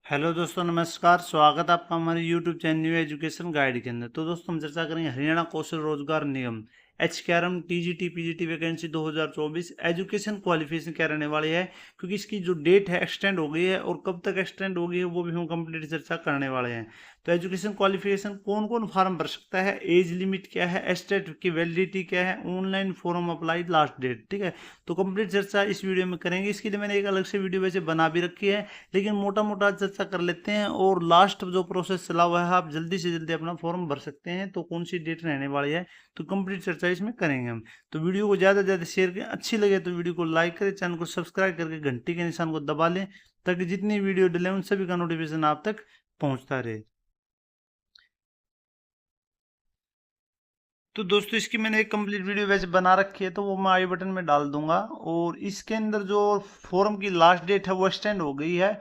Hello दोस्तों, नमस्कार। स्वागत है आपका हमारे YouTube channel new education guide के अंदर। तो दोस्तों हम चर्चा करेंगे हरियाणा कौशल रोजगार निगम HKRM TGT PGT vacancy 2024 education qualification क्या रहने वाली है, क्योंकि इसकी जो डेट है एक्सटेंड हो गई है और कब तक एक्सटेंड हो गई है वो भी हम कंप्लीट चर्चा करने वाले हैं। तो एजुकेशन क्वालिफिकेशन कौन कौन फॉर्म भर सकता है, एज लिमिट क्या है, एस्टेट की वैलिडिटी क्या है, online form apply last date, ठीक है। तो कंप्लीट चर्चा इस वीडियो में करेंगे। इसके लिए मैंने एक अलग से वीडियो वैसे बना भी रखी है, लेकिन मोटा मोटा चर्चा कर लेते हैं। और लास्ट जो प्रोसेस चला हुआ है, आप जल्दी से जल्दी अपना फॉर्म भर सकते हैं। तो कौन सी डेट रहने वाली है, तो कंप्लीट चर्चा इसमें करेंगे हम। तो वीडियो को ज़्यादा से ज़्यादा शेयर करें, अच्छी लगे तो वीडियो को लाइक करें, चैनल को सब्सक्राइब करके घंटी के निशान को दबा लें, ताकि जितनी वीडियो डलें उन सभी का नोटिफिकेशन आप तक पहुँचता रहे। तो दोस्तों इसकी मैंने एक कंप्लीट वीडियो वैसे बना रखी है, तो वो मैं आई बटन में डाल दूंगा। और इसके अंदर जो फॉर्म की लास्ट डेट है वो एक्सटेंड हो गई है।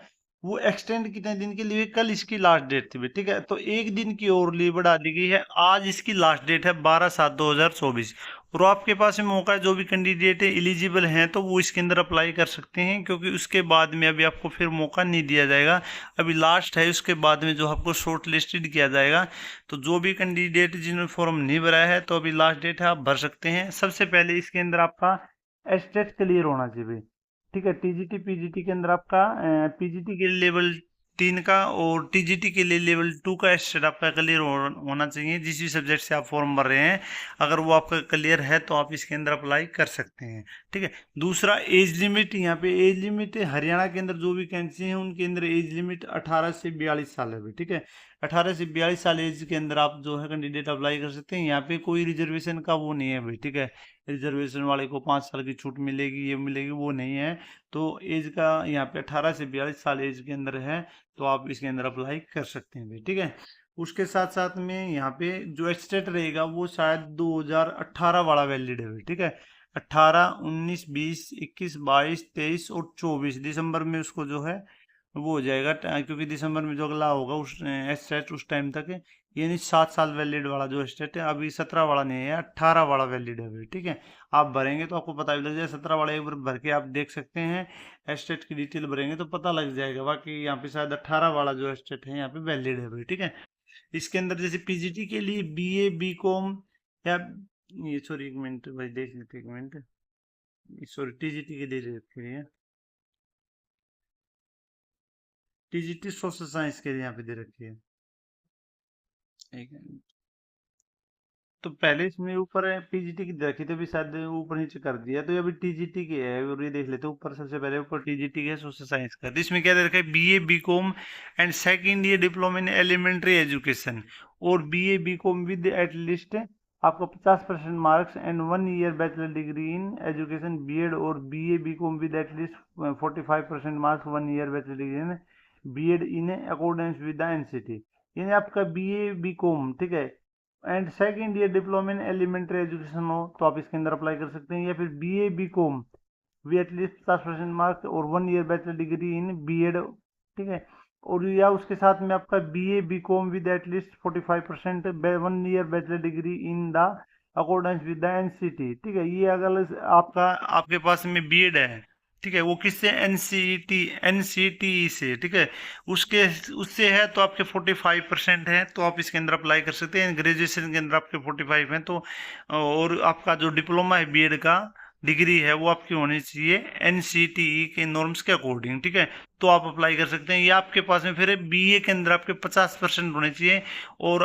वो एक्सटेंड कितने दिन के लिए, कल इसकी लास्ट डेट थी, ठीक है। तो एक दिन की और लिए बढ़ा दी गई है। आज इसकी लास्ट डेट है 12/7/2024। और आपके पास में मौका है, जो भी कैंडिडेट एलिजिबल हैं तो वो इसके अंदर अप्लाई कर सकते हैं, क्योंकि उसके बाद में अभी आपको फिर मौका नहीं दिया जाएगा। अभी लास्ट है, उसके बाद में जो आपको शॉर्ट लिस्टेड किया जाएगा। तो जो भी कैंडिडेट जिन्होंने फॉर्म नहीं भरा है, तो अभी लास्ट डेट है, आप भर सकते हैं। सबसे पहले इसके अंदर आपका एस्टेट क्लियर होना चाहिए, ठीक है। टीजीटी पीजीटी के अंदर आपका पीजीटी के लिए लेवल 3 का और टीजीटी के लिए लेवल 2 का एस्टेट आपका क्लियर होना चाहिए, जिस भी सब्जेक्ट से आप फॉर्म भर रहे हैं। अगर वो आपका क्लियर है तो आप इसके अंदर अप्लाई कर सकते हैं, ठीक है। दूसरा, एज लिमिट। यहाँ पे एज लिमिट हरियाणा के अंदर जो भी वैकेंसी है उनके अंदर एज लिमिट 18 से 42 साल है, ठीक है। 18 से 42 साल एज के अंदर आप जो है कैंडिडेट अप्लाई कर सकते हैं। यहाँ पे कोई रिजर्वेशन का वो नहीं है भाई, ठीक है। रिजर्वेशन वाले को 5 साल की छूट मिलेगी, ये मिलेगी, वो नहीं है। तो एज का यहाँ पे 18 से 42 साल एज के अंदर है, तो आप इसके अंदर अप्लाई कर सकते हैं भाई, ठीक है। उसके साथ साथ में यहाँ पे जो स्टेट रहेगा वो शायद 2018 वाला वैलिड है भाई, ठीक है। 18, 19, 20, 21, 22, 23 और 24 दिसंबर में उसको जो है वो हो जाएगा, क्योंकि दिसंबर में जो अगला होगा उस एस्टेट उस टाइम तक है। यानी 7 साल वैलिड वाला जो एस्टेट है, अभी 17 वाला नहीं है, 18 वाला वैलिड है अभी, ठीक है। आप भरेंगे तो आपको पता भी लग जाएगा। 17 वाला एक बार भर के आप देख सकते हैं, एस्टेट की डिटेल भरेंगे तो पता लग जाएगा। बाकी यहाँ पे शायद 18 वाला जो एस्टेट है यहाँ पे वैलिड है अभी, ठीक है। इसके अंदर जैसे पीजीटी के लिए BA BCom या ये, सॉरी एक मिनट भाई, देख लेते एक मिनट। सॉरी, टीजीटी के लिए रखी है, टीजीटी सोशल साइंस के लिए यहाँ पे दे रखी है। एक मिनट। तो पहले इसमें ऊपर पीजीटी की दे रखी थी, अभी शायद ऊपर नीचे कर दिया। तो ये अभी टीजीटी की है, और ये देख लेते हैं ऊपर। सबसे पहले ऊपर टीजीटी की है, सोशल साइंस का। तो इसमें क्या दे रखा है, BA BCom and second year diploma in elementary education, और BA BCom विद एटलीस्ट आपको 50% marks and 1 year bachelor degree in education BEd, और BA BCom with at least 45% marks 1 year bachelor degree in BEd in accordance with the NCT. यानी आपका BA BCom, ठीक है, and second year diploma in elementary education हो तो आप इसके अंदर अप्लाई कर सकते हैं। या फिर BA BCom with at least 50% marks और 1 year bachelor degree in BEd, ठीक है। और या उसके साथ में आपका BA BCom with at least 45% 1 year bachelor degree in the accordance with the NCT, ठीक है। ये अगर आपका आपके पास में बीएड है, ठीक है, वो किससे, एनसीटी से, ठीक है, उसके उससे है तो आपके 45% है, तो आप इसके अंदर अप्लाई कर सकते हैं। ग्रेजुएशन के अंदर आपके 45 हैं तो, और आपका जो डिप्लोमा है बीएड का डिग्री है वो आपकी होनी चाहिए एनसीटीई के नॉर्म्स के अकॉर्डिंग, ठीक है। तो आप अप्लाई कर सकते हैं। ये आपके पास में फिर बीए के अंदर आपके 50% होने चाहिए, और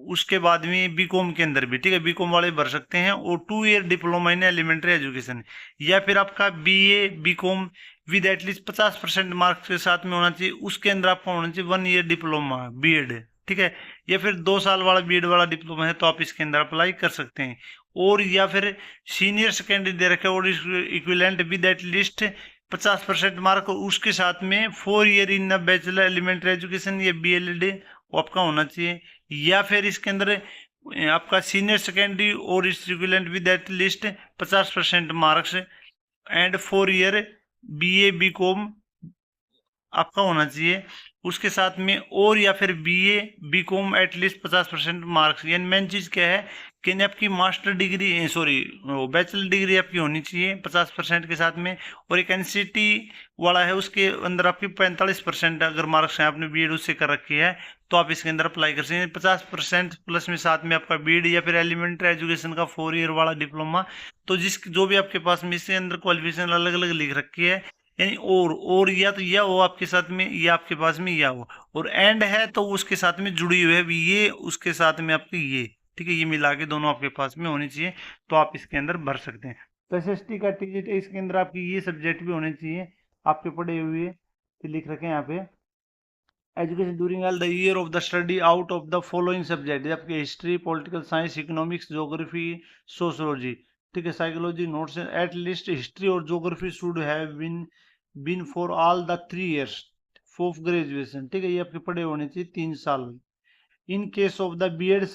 उसके बाद में बीकॉम के अंदर भी, ठीक है, बीकॉम वाले भर सकते हैं। और 2 year diploma in elementary education, या फिर आपका BA BCom with at least 50% marks के साथ में होना चाहिए। उसके अंदर आपका होना चाहिए 1 ईयर डिप्लोमा बीएड, ठीक है। या फिर 2 साल वाला बीएड वाला डिप्लोमा है तो आप इसके अंदर अप्लाई कर सकते हैं। और या फिर सीनियर सेकेंडरी दे रखे और इक्विवेलेंट विद एटलीस्ट 50% मार्क, उसके साथ में 4 year in bachelor elementary education या BLED आपका होना चाहिए। या फिर इसके अंदर आपका सीनियर सेकेंडरी और equivalent with at least 50% marks and 4 year BA BCom आपका होना चाहिए। उसके साथ में और या फिर बीए बीकॉम एटलीस्ट 50% मार्क्स, यानी मेन चीज़ क्या है कि आपकी master degree sorry bachelor degree आपकी होनी चाहिए 50% के साथ में, और एक एनसीटी वाला है उसके अंदर आपकी 45% अगर मार्क्स हैं, आपने बीएड उससे कर रखी है तो आप इसके अंदर अप्लाई कर सकते हैं। 50% प्लस में साथ में आपका बीएड या फिर एलिमेंट्री एजुकेशन का 4 ईयर वाला डिप्लोमा, तो जो भी आपके पास में इसके अंदर क्वालिफिकेशन अलग अलग लिख रखी है, यानी और या तो यह हो आपके साथ में या आपके पास में यह हो, और एंड है तो उसके साथ में जुड़ी हुई है ये उसके साथ में आपकी ये, ठीक है, ये मिला के दोनों आपके पास में होनी चाहिए तो आप इसके अंदर भर सकते हैं। तो एसएसटी का टिकट इसके अंदर आपकी ये सब्जेक्ट भी होने चाहिए आपके पढ़े हुए, तो लिख रखे हैं यहाँ पे education during all the year of the study out of the following subject, आपके history, political science, economics, geography, sociology, ठीक है, psychology, notes, at least history और geography should have been for all the 3 years of graduation, ठीक है, ये आपके पढ़े होने चाहिए 3 साल। In case of the BEd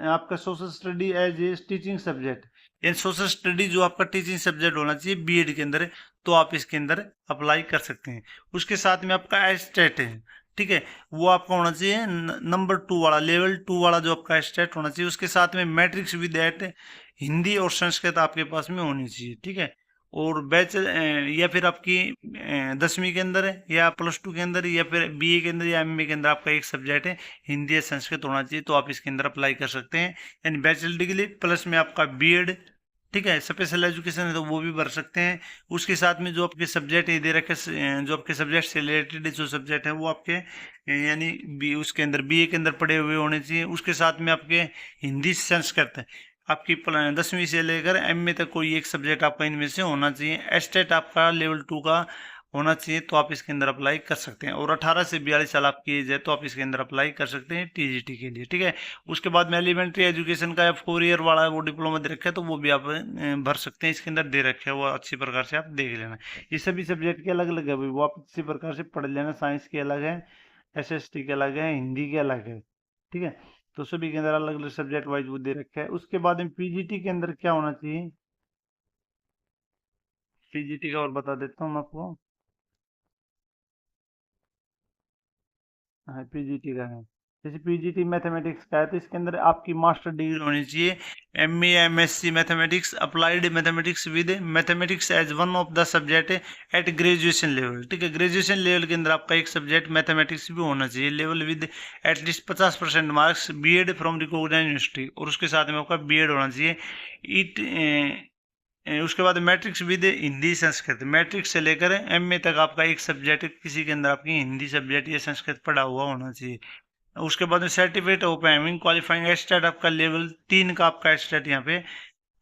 आपका social study as a teaching subject, यानी सोशल स्टडी जो आपका टीचिंग सब्जेक्ट होना चाहिए बीएड के अंदर, तो आप इसके अंदर अप्लाई कर सकते हैं। उसके साथ में आपका एस्टेट है, ठीक है, वो आपका होना चाहिए नंबर 2 वाला, लेवल 2 वाला जो आपका एस्टेट होना चाहिए। उसके साथ में मैट्रिक्स विद एट हिंदी और संस्कृत आपके पास में होनी चाहिए, ठीक है, और या फिर आपकी 10वीं के अंदर है या +2 के अंदर या फिर बीए के अंदर या एमए के अंदर आपका एक सब्जेक्ट है हिंदी या संस्कृत होना चाहिए, तो आप इसके अंदर अप्लाई कर सकते हैं। यानी बैचलर डिग्री प्लस में आपका बीएड, ठीक है, स्पेशल एजुकेशन है तो वो भी भर सकते हैं। उसके साथ में जो आपके सब्जेक्ट है दे रखे, जो आपके सब्जेक्ट से रिलेटेड जो सब्जेक्ट है वो आपके यानी उसके अंदर बीए के अंदर पढ़े हुए होने चाहिए। उसके साथ में आपके हिंदी संस्कृत आपकी 10वीं से लेकर एमए तक कोई एक सब्जेक्ट आपका इनमें से होना चाहिए। एस्टेट आपका लेवल 2 का होना चाहिए, तो आप इसके अंदर अप्लाई कर सकते हैं। और 18 से 42 साल आपकी एज है तो आप इसके अंदर अप्लाई कर सकते हैं टीजीटी के लिए, ठीक है। उसके बाद में एलिमेंट्री एजुकेशन का 4 ईयर वाला वो डिप्लोमा दे रखा है तो वो भी आप भर सकते हैं, इसके अंदर दे रखे है, वो अच्छी प्रकार से आप देख लेना। ये सभी सब्जेक्ट के अलग अलग है भाई, वो आप अच्छी प्रकार से पढ़ लेना। साइंस के अलग है, एसएसटी के अलग है, हिंदी के अलग है, ठीक है, तो सभी के अंदर अलग अलग सब्जेक्ट वाइज वो दे रखा है। उसके बाद में पीजीटी के अंदर क्या होना चाहिए, पीजीटी का और बता देता हूँ मैं आपको। हाँ, पीजीटी का है, जैसे पीजीटी मैथमेटिक्स का है तो इसके अंदर आपकी मास्टर डिग्री होनी चाहिए एमए या MSc mathematics, applied mathematics with mathematics as one of the subject at graduation level, ठीक है, ग्रेजुएशन लेवल के अंदर आपका एक सब्जेक्ट मैथमेटिक्स भी होना चाहिए, level with at least 50% marks, BEd from recognised university, और उसके साथ में आपका बीएड होना चाहिए। उसके बाद matrix with Hindi Sanskrit, matrix से लेकर एमए तक आपका एक सब्जेक्ट किसी के अंदर आपकी हिंदी सब्जेक्ट या संस्कृत पढ़ा हुआ होना चाहिए। उसके बाद में certificate of having qualifying estate आपका लेवल 3 का आपका एस्टेट यहाँ पे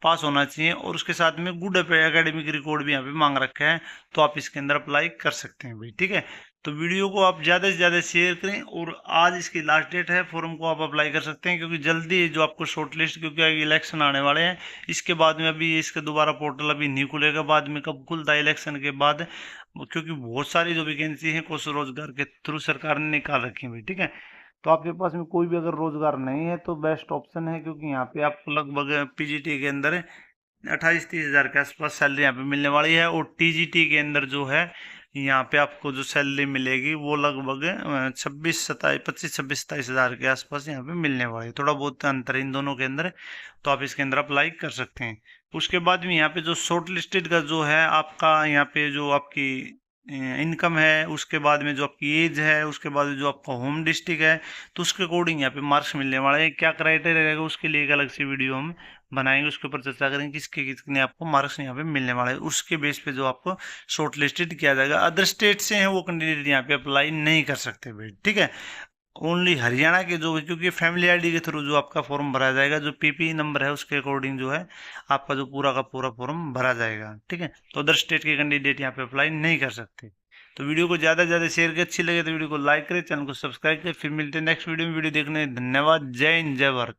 पास होना चाहिए, और उसके साथ में गुड एकेडमिक रिकॉर्ड भी यहाँ पे मांग रखा है, तो आप इसके अंदर अप्लाई कर सकते हैं भाई, ठीक है। तो वीडियो को आप ज़्यादा से ज़्यादा शेयर करें, और आज इसकी लास्ट डेट है, फॉर्म को आप अप्लाई कर सकते हैं क्योंकि जल्दी जो आपको शॉर्ट लिस्ट, क्योंकि इलेक्शन आने वाले हैं, इसके बाद में अभी इसका दोबारा पोर्टल अभी नहीं खुलेगा, बाद में कब खुलता है इलेक्शन के बाद, क्योंकि बहुत सारी जो वैकेंसी है कौशल रोजगार के थ्रू सरकार ने निकाल रखी है भाई, ठीक है। तो आपके पास में कोई भी अगर रोजगार नहीं है तो बेस्ट ऑप्शन है, क्योंकि यहाँ पे आपको लगभग पीजीटी के अंदर 28-30 हज़ार के आसपास सैलरी यहाँ पे मिलने वाली है, और टीजीटी के अंदर जो है यहाँ पे आपको जो सैलरी मिलेगी वो लगभग 25-27 हज़ार के आसपास यहाँ पे मिलने वाली है, थोड़ा बहुत अंतर है इन दोनों के अंदर, तो आप इसके अंदर अप्लाई कर सकते हैं। उसके बाद में यहाँ पे जो शॉर्ट लिस्टेड का जो है आपका, यहाँ पे जो आपकी इनकम है, उसके बाद में जो आपकी एज है, उसके बाद जो आपका होम डिस्ट्रिक्ट है, तो उसके अकॉर्डिंग यहाँ पे मार्क्स मिलने वाले हैं। क्या क्राइटेरिया रहेगा उसके लिए एक अलग से वीडियो हम बनाएंगे, उसके ऊपर चर्चा करेंगे किसके कितने आपको मार्क्स यहाँ पे मिलने वाले हैं, उसके बेस पे जो आपको शॉर्ट लिस्टेड किया जाएगा। अदर स्टेट से हैं वो कैंडिडेट यहाँ पे अप्लाई नहीं कर सकते भाई, ठीक है, ओनली हरियाणा के जो, क्योंकि फैमिली आईडी के थ्रू जो आपका फॉर्म भरा जाएगा, जो पीपी नंबर है उसके अकॉर्डिंग जो है आपका जो पूरा का पूरा फॉर्म भरा जाएगा, ठीक है। तो अदर स्टेट के कैंडिडेट यहाँ पे अप्लाई नहीं कर सकते। तो वीडियो को ज़्यादा से ज़्यादा शेयर करें, अच्छी लगे तो वीडियो को लाइक करें, चैनल को सब्सक्राइब करें। फिर मिलते हैं नेक्स्ट वीडियो में, वीडियो देखने धन्यवाद। जय हिंद, जय भारत।